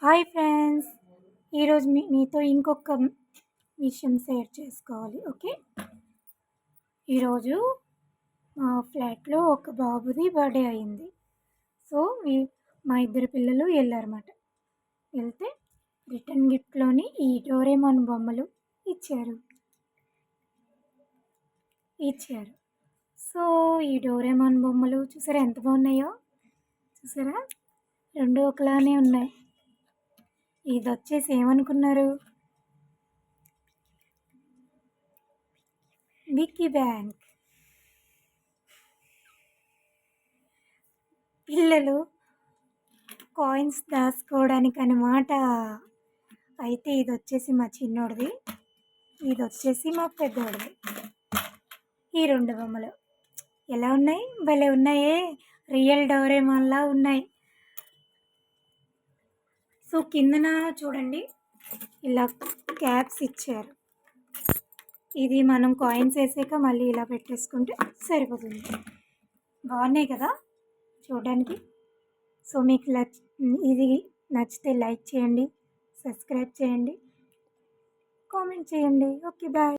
Hi friends, ఈరోజు మీతో ఇంకొక విషయం షేర్ చేసుకోవాలి. ఓకే, ఈరోజు మా ఫ్లాట్లో ఒక బాబుది బర్త్డే అయింది. సో మా ఇద్దరు పిల్లలు వెళ్ళారన్నమాట. వెళ్తే రిటర్న్ గిఫ్ట్లోని ఈ డోరేమాన్ బొమ్మలు ఇచ్చారు. సో ఈ డోరేమాన్ బొమ్మలు చూసారా ఎంత బాగున్నాయో? చూసారా, రెండు ఒకలానే ఉన్నాయి. ఇది వచ్చేసి ఏమనుకున్నారు? బిక్కీ బ్యాంక్. పిల్లలు కాయిన్స్ దాచుకోవడానికి అన్నమాట. అయితే ఇది వచ్చేసి మా చిన్నోడిది, ఇది వచ్చేసి మా పెద్దోడిది. ఈ రెండు బొమ్మలు ఎలా ఉన్నాయి? భలే ఉన్నాయే, రియల్ డోరేమాన్లా ఉన్నాయి. సో కిందన చూడండి, ఇలా క్యాప్స్ ఇచ్చారు. ఇది మనం కాయిన్స్ వేసాక మళ్ళీ ఇలా పెట్టేసుకుంటే సరిపోతుంది. బాగున్నాయి కదా చూడడానికి. సో మీకు ఇది నచ్చితే లైక్ చేయండి, సబ్స్క్రైబ్ చేయండి, కామెంట్ చేయండి. Okay, bye.